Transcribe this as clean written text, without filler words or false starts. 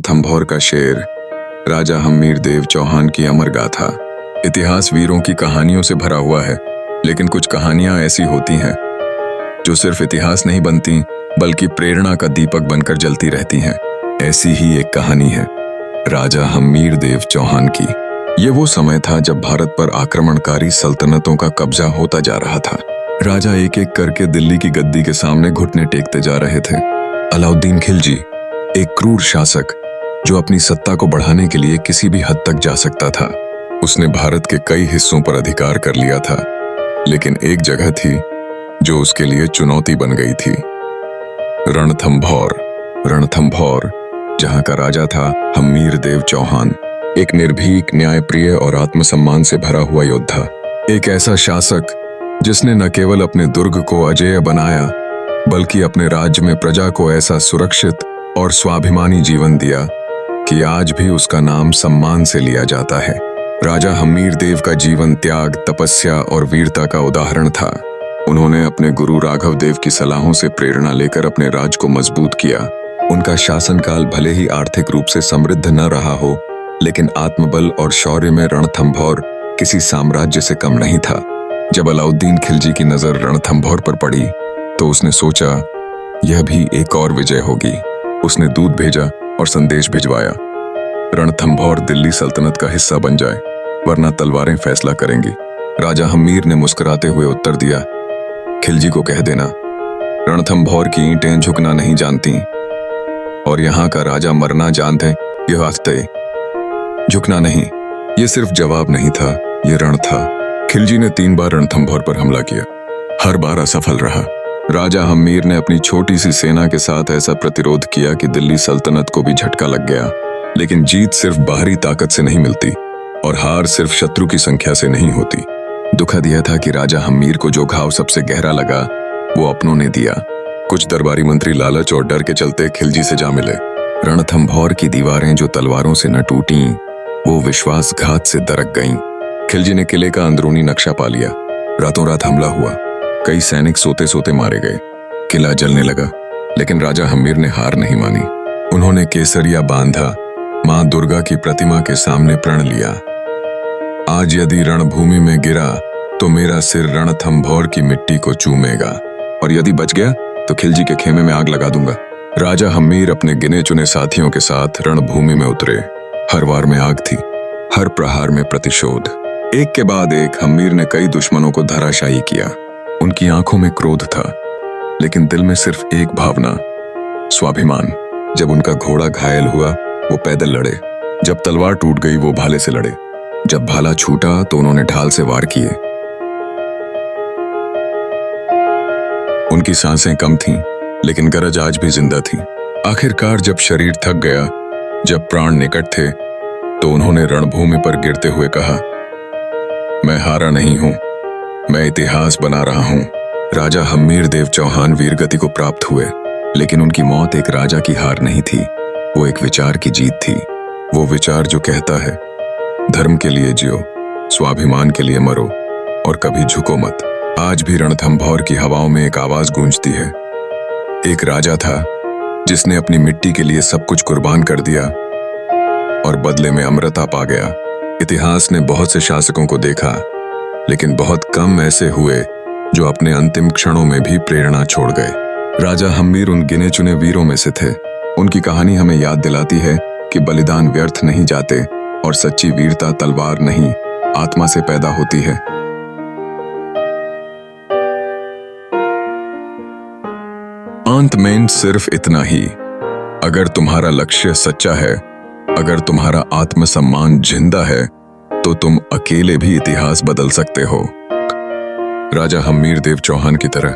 रणथंभौर का शेर, राजा हम्मीर देव चौहान की अमर गाथा। इतिहास वीरों की कहानियों से भरा हुआ है, लेकिन कुछ कहानियां ऐसी होती हैं जो सिर्फ इतिहास नहीं बनती बल्कि प्रेरणा का दीपक बनकर जलती रहती हैं। ऐसी ही एक कहानी है राजा हम्मीर देव चौहान की। ये वो समय था जब भारत पर आक्रमणकारी सल्तनतों का कब्जा होता जा रहा था। राजा एक एक करके दिल्ली की गद्दी के सामने घुटने टेकते जा रहे थे। अलाउद्दीन खिलजी, एक क्रूर शासक जो अपनी सत्ता को बढ़ाने के लिए किसी भी हद तक जा सकता था। उसने भारत के कई हिस्सों पर अधिकार कर लिया था, लेकिन एक जगह थी जो उसके लिए चुनौती बन गई थी, रणथंभौर। रणथंभौर, जहां का राजा था हम्मीर देव चौहान, एक निर्भीक, न्यायप्रिय और आत्मसम्मान से भरा हुआ योद्धा। एक ऐसा शासक जिसने न केवल अपने दुर्ग को अजेय बनाया बल्कि अपने राज्य में प्रजा को ऐसा सुरक्षित और स्वाभिमानी जीवन दिया कि आज भी उसका नाम सम्मान से लिया जाता है। राजा हम्मीर देव का जीवन त्याग, तपस्या और वीरता का उदाहरण था। उन्होंने अपने गुरु राघव देव की सलाहों से प्रेरणा लेकर अपने राज्य को मजबूत किया। उनका शासनकाल भले ही आर्थिक रूप से समृद्ध न रहा हो, लेकिन आत्मबल और शौर्य में रणथंभौर किसी साम्राज्य से कम नहीं था। जब अलाउद्दीन खिलजी की नजर रणथंभौर पर पड़ी तो उसने सोचा, यह भी एक और विजय होगी। उसने दूत भेजा और संदेश भिजवाया, रणथंभौर दिल्ली सल्तनत का हिस्सा बन जाए, वरना तलवारें फैसला करेंगी। राजा हम्मीर ने मुस्कुराते हुए उत्तर दिया, खिलजी को कह देना, रणथंभौर की ईंटें झुकना नहीं जानती और यहाँ का राजा मरना जानते। ये बात तय, झुकना नहीं। ये सिर्फ जवाब नहीं था, ये रण था। खिलजी ने 3 बार रणथंभौर पर हमला किया, हर बार असफल रहा। राजा हम्मीर ने अपनी छोटी सी सेना के साथ ऐसा प्रतिरोध किया कि दिल्ली सल्तनत को भी झटका लग गया। लेकिन जीत सिर्फ बाहरी ताकत से नहीं मिलती और हार सिर्फ शत्रु की संख्या से नहीं होती। दुखद यह था कि राजा हम्मीर को जो घाव सबसे गहरा लगा वो अपनों ने दिया। कुछ दरबारी मंत्री लालच और डर के चलते खिलजी से जा मिले। रणथंभौर की दीवारें जो तलवारों से न टूटी, वो विश्वासघात से दरक गईं। खिलजी ने किले का अंदरूनी नक्शा पा लिया। रातों रात हमला हुआ, कई सैनिक सोते सोते मारे गए, किला जलने लगा। लेकिन राजा हम्मीर ने हार नहीं मानी। उन्होंने केसरिया बांधा, मां दुर्गा की प्रतिमा के सामने प्रण लिया, आज यदि रणभूमि में गिरा तो मेरा सिर रणथंभौर की मिट्टी को चूमेगा, और यदि बच गया तो खिलजी के खेमे में आग लगा दूंगा। राजा हम्मीर अपने गिने चुने साथियों के साथ रणभूमि में उतरे। हर वार में आग थी, हर प्रहार में प्रतिशोध। एक के बाद एक हम्मीर ने कई दुश्मनों को धराशायी किया। उनकी आंखों में क्रोध था, लेकिन दिल में सिर्फ एक भावना, स्वाभिमान। जब उनका घोड़ा घायल हुआ वो पैदल लड़े, जब तलवार टूट गई वो भाले से लड़े, जब भाला छूटा तो उन्होंने ढाल से वार किए। उनकी सांसें कम थीं, लेकिन गरज आज भी जिंदा थी। आखिरकार जब शरीर थक गया, जब प्राण निकट थे, तो उन्होंने रणभूमि पर गिरते हुए कहा, मैं हारा नहीं हूं, मैं इतिहास बना रहा हूं। राजा हम्मीर देव चौहान वीरगति को प्राप्त हुए, लेकिन उनकी मौत एक राजा की हार नहीं थी, वो एक विचार की जीत थी। वो विचार जो कहता है, धर्म के लिए जियो, स्वाभिमान के लिए मरो और कभी झुको मत। आज भी रणथंभौर की हवाओं में एक आवाज गूंजती है। एक राजा था जिसने अपनी मिट्टी के लिए सब कुछ कुर्बान कर दिया और बदले में अमरता पा गया। इतिहास ने बहुत से शासकों को देखा, लेकिन बहुत कम ऐसे हुए जो अपने अंतिम क्षणों में भी प्रेरणा छोड़ गए। राजा हम्मीर उन गिने चुने वीरों में से थे। उनकी कहानी हमें याद दिलाती है कि बलिदान व्यर्थ नहीं जाते और सच्ची वीरता तलवार नहीं, आत्मा से पैदा होती है। अंत में सिर्फ इतना ही, अगर तुम्हारा लक्ष्य सच्चा है, अगर तुम्हारा आत्मसम्मान जिंदा है, तो तुम अकेले भी इतिहास बदल सकते हो, राजा हम्मीर देव चौहान की तरह।